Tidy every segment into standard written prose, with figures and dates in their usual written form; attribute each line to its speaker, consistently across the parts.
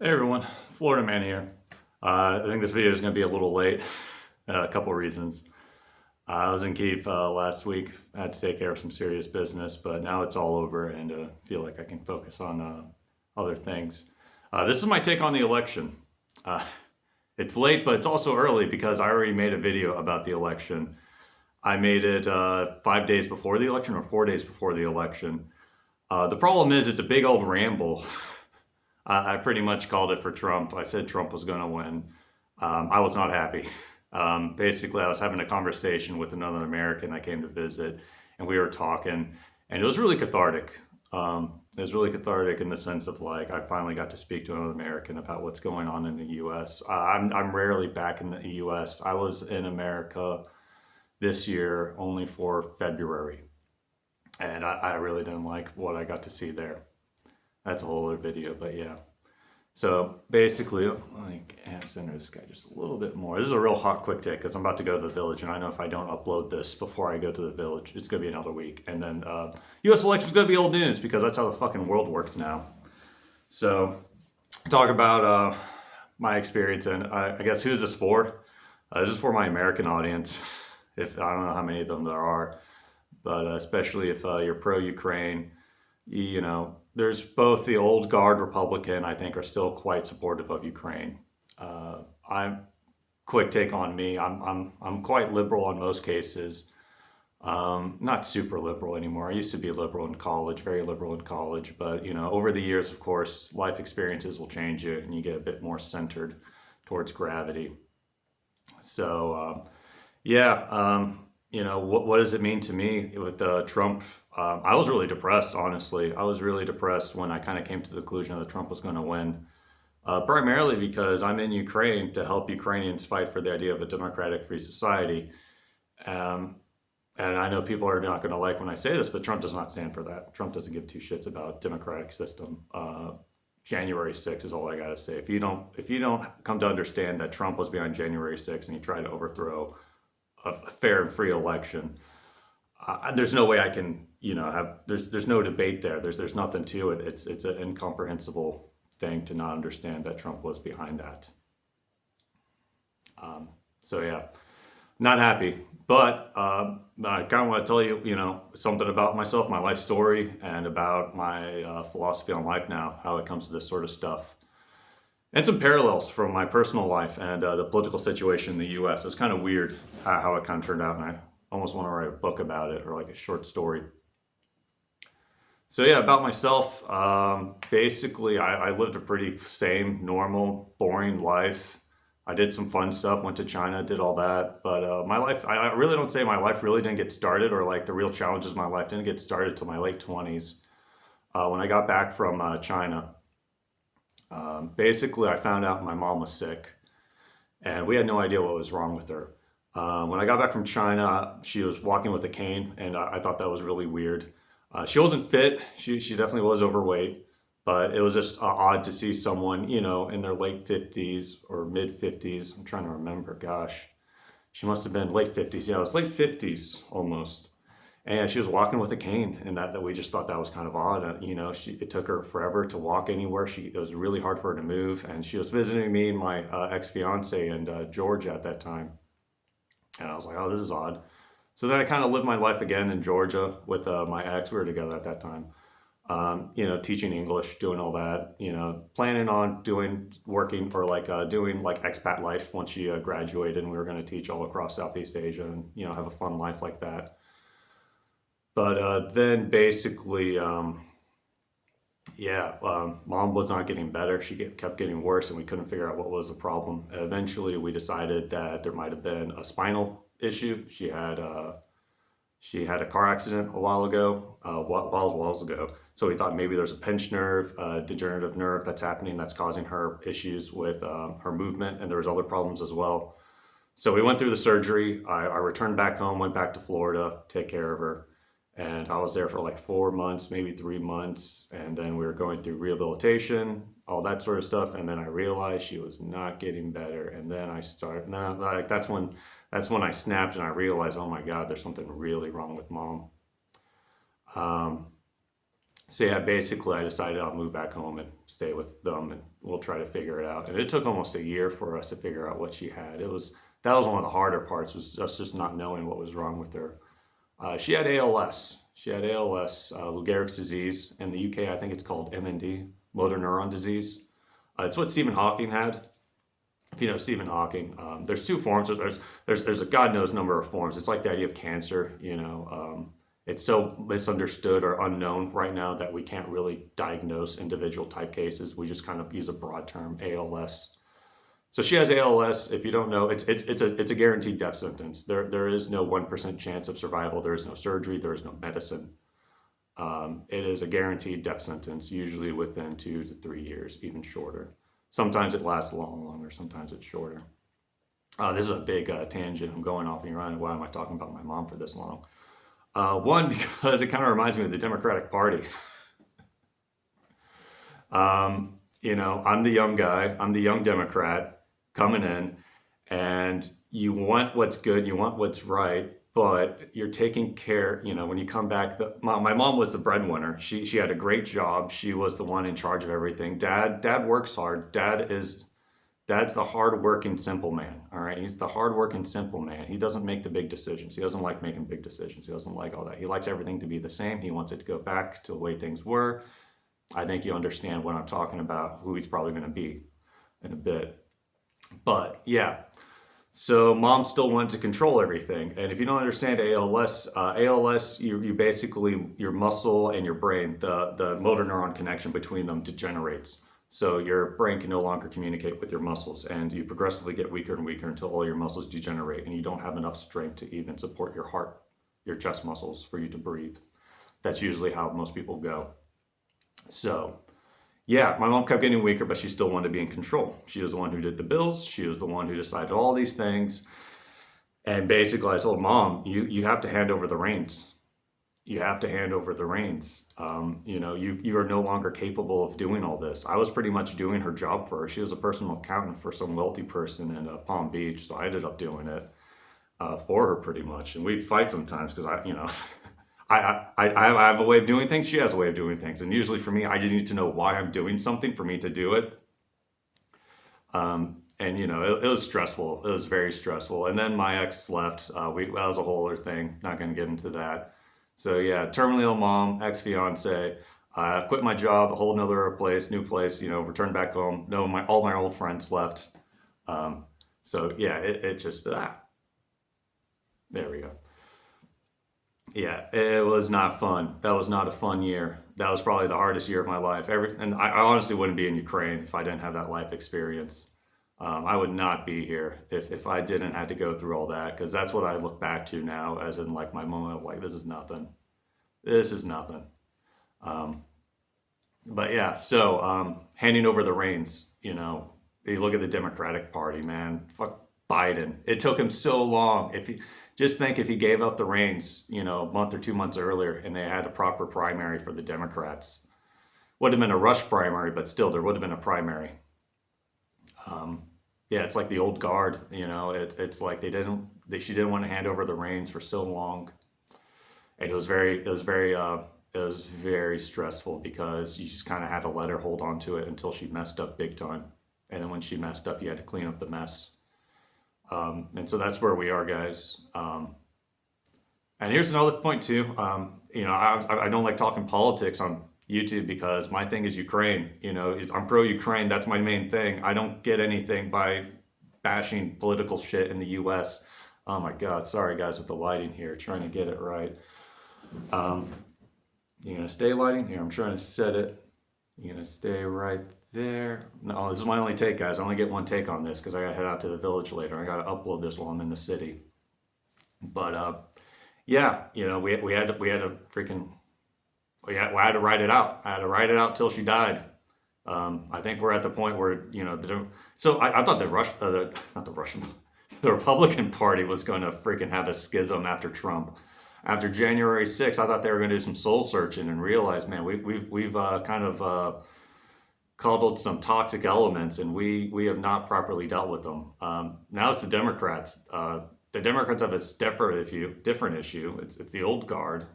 Speaker 1: Hey everyone, Florida Man here. I think this video is going to be a little late. A couple reasons. I was in Kiev last week. I had to take care of some serious business, but now it's all over and feel like I can focus on other things. This is my take on the election. Uh, it's late, but it's also early because I already made a video about the election. I made it 5 days before the election or 4 days before the election. The problem is it's a big old ramble. I pretty much called it for Trump. I said Trump was going to win. I was not happy. Basically, I was having a conversation with another American that came to visit, and we were talking, and it was really cathartic. It was really cathartic in the sense of like I finally got to speak to another American about what's going on in the U.S. I'm rarely back in the U.S. I was in America this year only for February, and I really didn't like what I got to see there. That's a whole other video, but yeah. So basically, like, center this guy just a little bit more. This is a real hot, quick take because I'm about to go to the village, and I know if I don't upload this before I go to the village, it's going to be another week. And then U.S. election's going to be old news because that's how the fucking world works now. So talk about my experience, and I guess who's this for? This is for my American audience. If I don't know how many of them there are, but especially if you're pro-Ukraine, you know, there's both the old guard Republican, I think, are still quite supportive of Ukraine. I'm quick take on me. I'm quite liberal on most cases. Not super liberal anymore. I used to be liberal in college, very liberal in college, but you know, over the years, of course, life experiences will change you, and you get a bit more centered towards gravity. So yeah, you know, what does it mean to me with Trump? I was really depressed, honestly. I was really depressed when I kind of came to the conclusion that Trump was going to win, primarily because I'm in Ukraine to help Ukrainians fight for the idea of a democratic free society. Um, and I know people are not going to like when I say this, but Trump does not stand for that. Trump doesn't give two shits about democratic system. January 6th is all I got to say. If you don't come to understand that Trump was behind January 6th and he tried to overthrow a fair and free election, there's no way I can, you know, have there's no debate there. There's nothing to it. It's an incomprehensible thing to not understand that Trump was behind that. So yeah, not happy. But I kind of want to tell you, you know, something about myself, my life story, and about my philosophy on life now, how it comes to this sort of stuff. And some parallels from my personal life and the political situation in the U.S. It was kind of weird how it kind of turned out, and I almost want to write a book about it or like a short story. So yeah, about myself, basically I lived a pretty same, normal, boring life. I did some fun stuff, went to China, did all that. But my life, I really don't say my life really didn't get started, or like the real challenges of my life didn't get started till my late 20s. When I got back from China. Basically, I found out my mom was sick, and we had no idea what was wrong with her. When I got back from China, she was walking with a cane, and I thought that was really weird. She wasn't fit. She definitely was overweight, but it was just odd to see someone, you know, in their late 50s or mid 50s. I'm trying to remember. Gosh, she must have been late 50s. Yeah, it was late 50s almost. And she was walking with a cane, and that we just thought that was kind of odd. You know, it took her forever to walk anywhere. It was really hard for her to move, and she was visiting me and my ex-fiance in Georgia at that time. And I was like, oh, this is odd. So then I kind of lived my life again in Georgia with my ex. We were together at that time. You know, teaching English, doing all that. You know, planning on working or like doing like expat life once she graduated, and we were going to teach all across Southeast Asia and you know have a fun life like that. But then basically, yeah, mom was not getting better. She kept getting worse, and we couldn't figure out what was the problem. Eventually, we decided that there might have been a spinal issue. She had a car accident a while ago, whiles ago. So we thought maybe there's a pinched nerve, degenerative nerve that's happening that's causing her issues with her movement, and there was other problems as well. So we went through the surgery. I returned back home, went back to Florida, take care of her. And I was there for like 4 months, maybe 3 months. And then we were going through rehabilitation, all that sort of stuff. And then I realized she was not getting better. And then that's when I snapped and I realized, oh my God, there's something really wrong with mom. So yeah, basically I decided I'll move back home and stay with them and we'll try to figure it out. And it took almost a year for us to figure out what she had. That was one of the harder parts, was just not knowing what was wrong with her. She had ALS. She had ALS, Lou Gehrig's disease. In the UK, I think it's called MND, motor neuron disease. It's what Stephen Hawking had. If you know Stephen Hawking, there's two forms. There's a God knows number of forms. It's like the idea of cancer. It's so misunderstood or unknown right now that we can't really diagnose individual type cases. We just kind of use a broad term, ALS. So she has ALS. If you don't know, it's a guaranteed death sentence. There is no 1% chance of survival. There is no surgery. There is no medicine. It is a guaranteed death sentence, usually within 2 to 3 years, even shorter. Sometimes it lasts a lot longer. Sometimes it's shorter. This is a big tangent. I'm going off and you're running. Why am I talking about my mom for this long? One, because it kind of reminds me of the Democratic Party. I'm the young guy. I'm the young Democrat coming in, and you want what's good, you want what's right, but you're taking care. When you come back, my mom was the breadwinner. She had a great job. She was the one in charge of everything. Dad works hard. Dad's the hardworking, simple man. All right, he's the hardworking, simple man. He doesn't make the big decisions. He doesn't like making big decisions. He doesn't like all that. He likes everything to be the same. He wants it to go back to the way things were. I think you understand what I'm talking about, who he's probably going to be in a bit. But yeah, so mom still wanted to control everything. And if you don't understand ALS, you basically, your muscle and your brain, the motor neuron connection between them degenerates. So your brain can no longer communicate with your muscles, and you progressively get weaker and weaker until all your muscles degenerate and you don't have enough strength to even support your heart, your chest muscles for you to breathe. That's usually how most people go. So yeah, my mom kept getting weaker, but she still wanted to be in control. She was the one who did the bills. She was the one who decided all these things. And basically I told mom, you have to hand over the reins. You have to hand over the reins. You are no longer capable of doing all this. I was pretty much doing her job for her. She was a personal accountant for some wealthy person in Palm Beach, so I ended up doing it for her pretty much. And we'd fight sometimes because I have a way of doing things. She has a way of doing things, and usually for me, I just need to know why I'm doing something for me to do it. It was stressful. It was very stressful. And then my ex left. That was a whole other thing. Not going to get into that. So yeah, terminally ill mom, ex-fiance, quit my job, a whole nother place, new place, returned back home. No, all my old friends left. So yeah, it just, there we go. Yeah, it was not fun. That was not a fun year. That was probably the hardest year of my life. And I honestly wouldn't be in Ukraine if I didn't have that life experience. I would not be here if I didn't have to go through all that, because that's what I look back to now as in like my moment of like, this is nothing. This is nothing. But yeah, so handing over the reins, you look at the Democratic Party, man, fuck Biden. It took him so long. Just think if he gave up the reins, a month or 2 months earlier and they had a proper primary for the Democrats. Would have been a rush primary, but still there would have been a primary. Yeah, it's like the old guard, it's like she didn't want to hand over the reins for so long. And it was very stressful because you just kind of had to let her hold on to it until she messed up big time. And then when she messed up, you had to clean up the mess. And so that's where we are, guys. And here's another point too. I don't like talking politics on YouTube because my thing is Ukraine. I'm pro-Ukraine. That's my main thing. I don't get anything by bashing political shit in the U.S. Oh my God. Sorry, guys, with the lighting here. Trying to get it right. You gonna stay lighting? Here, I'm trying to set it. You gonna stay right there? No, this is my only take, guys. I only get one take on this because I gotta head out to the village later. I gotta upload this while I'm in the city. But yeah, we had to freaking, I had to write it out. I had to write it out till she died. I think we're at the point where so I thought the Republican Party was going to freaking have a schism after Trump. After January 6th, I thought they were going to do some soul searching and realize, man, we've kind of coddled some toxic elements, and we have not properly dealt with them. Now it's the Democrats. The Democrats have a different issue. It's the old guard.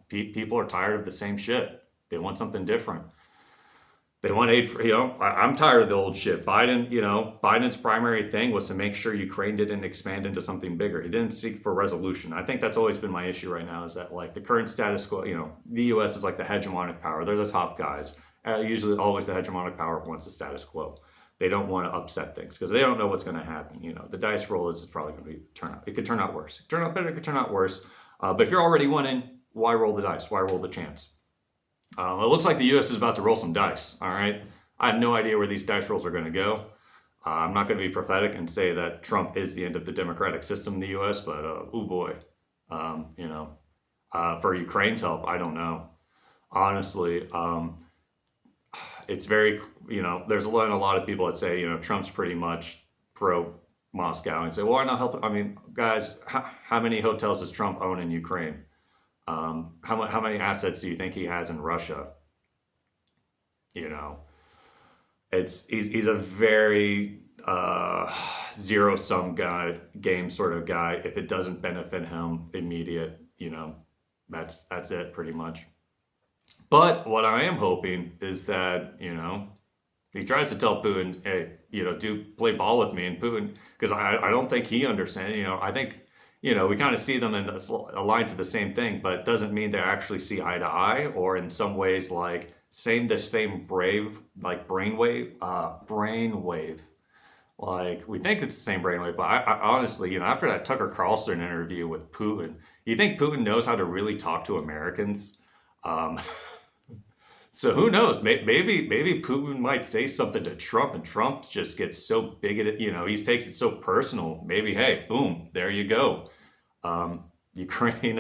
Speaker 1: People are tired of the same shit. They want something different. They want aid for, I'm tired of the old shit. Biden's primary thing was to make sure Ukraine didn't expand into something bigger. He didn't seek for resolution. I think that's always been my issue right now is that like the current status quo, the US is like the hegemonic power. They're the top guys. Usually always the hegemonic power wants the status quo. They don't want to upset things because they don't know what's going to happen. The dice roll is probably going to turn out. It could turn out worse. It could turn out better. It could turn out worse. But if you're already winning, why roll the dice? Why roll the chance? It looks like the U.S. is about to roll some dice, all right? I have no idea where these dice rolls are going to go. I'm not going to be prophetic and say that Trump is the end of the democratic system in the U.S., but oh boy, for Ukraine's help, I don't know. Honestly, it's very, there's a lot of people that say, Trump's pretty much pro Moscow and say, well, why not help? I mean, guys, how many hotels does Trump own in Ukraine? How many assets do you think he has in Russia? He's a very zero sum game sort of guy. If it doesn't benefit him immediate, that's it pretty much. But what I am hoping is that he tries to tell Putin, hey, do play ball with me, and Putin, because I don't think he understands. I think. We kind of see them aligned to the same thing, but it doesn't mean they actually see eye to eye, or in some ways like the same brainwave. Like we think it's the same brainwave, but I honestly, after that Tucker Carlson interview with Putin, you think Putin knows how to really talk to Americans? So who knows? Maybe Putin might say something to Trump, and Trump just gets so bigoted. He takes it so personal. Maybe, hey, boom, there you go. Ukraine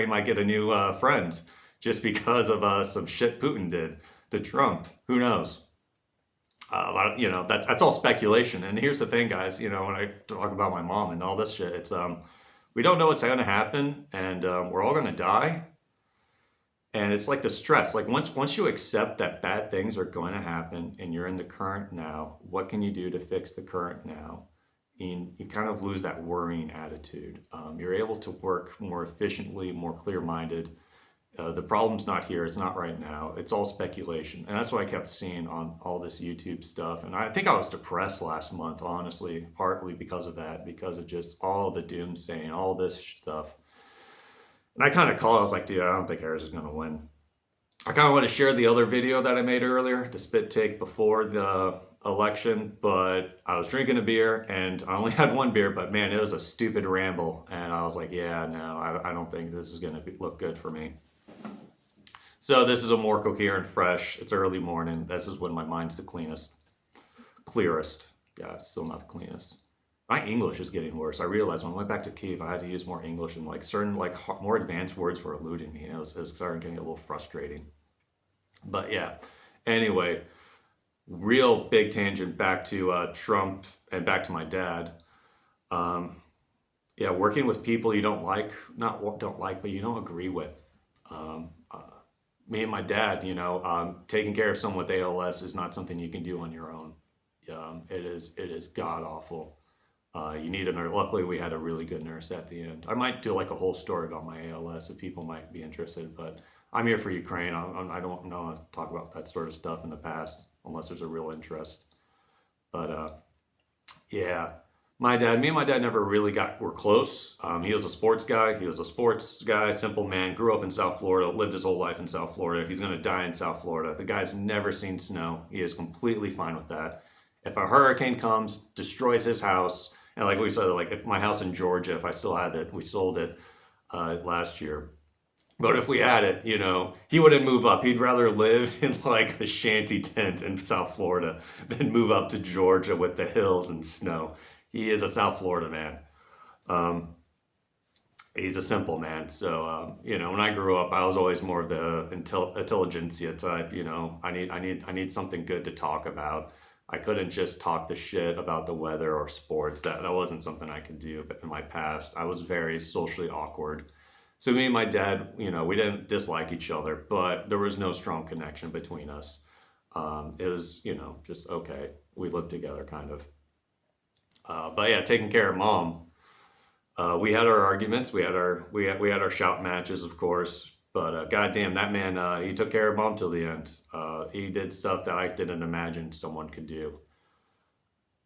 Speaker 1: might get a new friend just because of some shit Putin did to Trump. Who knows? That's all speculation. And here's the thing, guys. When I talk about my mom and all this shit, it's we don't know what's going to happen, and we're all going to die. And it's like the stress. Like once you accept that bad things are going to happen and you're in the current now, what can you do to fix the current now? And you kind of lose that worrying attitude. You're able to work more efficiently, more clear-minded. The problem's not here. It's not right now. It's all speculation. And that's what I kept seeing on all this YouTube stuff. And I think I was depressed last month, honestly, partly because of that, because of just all the doomsaying, all this stuff. And I kind of called, I was like, dude, I don't think Harris is going to win. I kind of want to share the other video that I made earlier, the spit take before the election, but I was drinking a beer and I only had one beer, but man, it was a stupid ramble. And I was like, yeah, no, I don't think this is going to look good for me. So this is a more coherent, fresh, it's early morning. This is when my mind's the clearest. Yeah, it's still not the cleanest. My English is getting worse. I realized when I went back to Kyiv, I had to use more English, and like certain more advanced words were eluding me, and it was starting getting a little frustrating. But yeah, anyway, real big tangent back to Trump and back to my dad. Yeah, working with people you don't like, but you don't agree with. Me and my dad, taking care of someone with ALS is not something you can do on your own. It is god awful. You need a nurse. Luckily, we had a really good nurse at the end. I might do like a whole story about my ALS if people might be interested, but I'm here for Ukraine. I don't want to talk about that sort of stuff in the past unless there's a real interest. But yeah, me and my dad never really were close. He was a sports guy. He was a sports guy, simple man, grew up in South Florida, lived his whole life in South Florida. He's going to die in South Florida. The guy's never seen snow. He is completely fine with that. If a hurricane comes, destroys his house, and like we said, like if my house in Georgia, if I still had it, we sold it last year. But if we had it, he wouldn't move up. He'd rather live in like a shanty tent in South Florida than move up to Georgia with the hills and snow. He is a South Florida man. He's a simple man. So, when I grew up, I was always more of the intelligentsia type. I need something good to talk about. I couldn't just talk the shit about the weather or sports. That wasn't something I could do in my past. I was very socially awkward. So me and my dad, we didn't dislike each other, but there was no strong connection between us. It was, just okay. We lived together kind of. But yeah, taking care of mom. We had our arguments. We had our shout matches, of course. But goddamn, that man, he took care of mom till the end. He did stuff that I didn't imagine someone could do.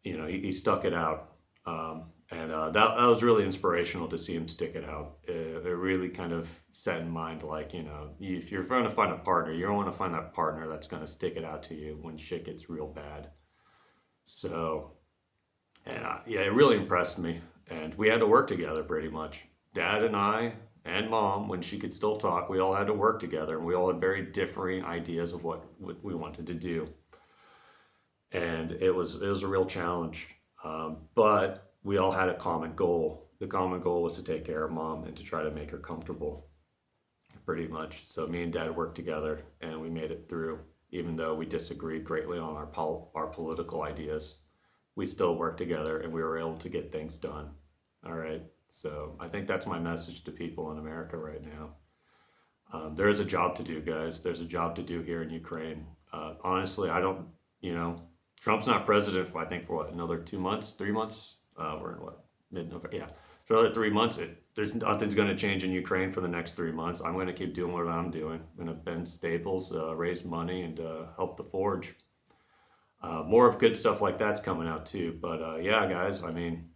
Speaker 1: You know, he stuck it out. That was really inspirational to see him stick it out. It really kind of set in mind, like, you know, if you're going to find a partner, you don't want to find that partner that's going to stick it out to you when shit gets real bad. So, yeah, it really impressed me. And we had to work together pretty much. Dad and I and mom, when she could still talk, we all had to work together, and we all had very differing ideas of what we wanted to do. And it was a real challenge. But we all had a common goal. The common goal was to take care of mom and to try to make her comfortable, pretty much. So me and dad worked together, and we made it through. Even though we disagreed greatly on our political ideas, we still worked together, and we were able to get things done. All right. So I think that's my message to people in America right now. There is a job to do, guys. There's a job to do here in Ukraine. Honestly, I don't, you know, Trump's not president for, I think, for what, another 2 months, 3 months? We're in what, mid-November? Yeah. For another 3 months, there's nothing's going to change in Ukraine for the next 3 months. I'm going to keep doing what I'm doing. I'm going to bend staples, raise money, and help the forge. More of good stuff like that's coming out too. But yeah, guys, I mean,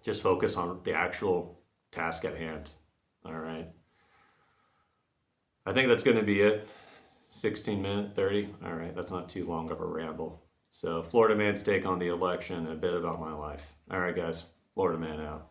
Speaker 1: just focus on the actual task at hand. All right. I think that's going to be it. 16 minute, 30. All right. That's not too long of a ramble. So Florida man's take on the election, a bit about my life. All right, guys. Florida man out.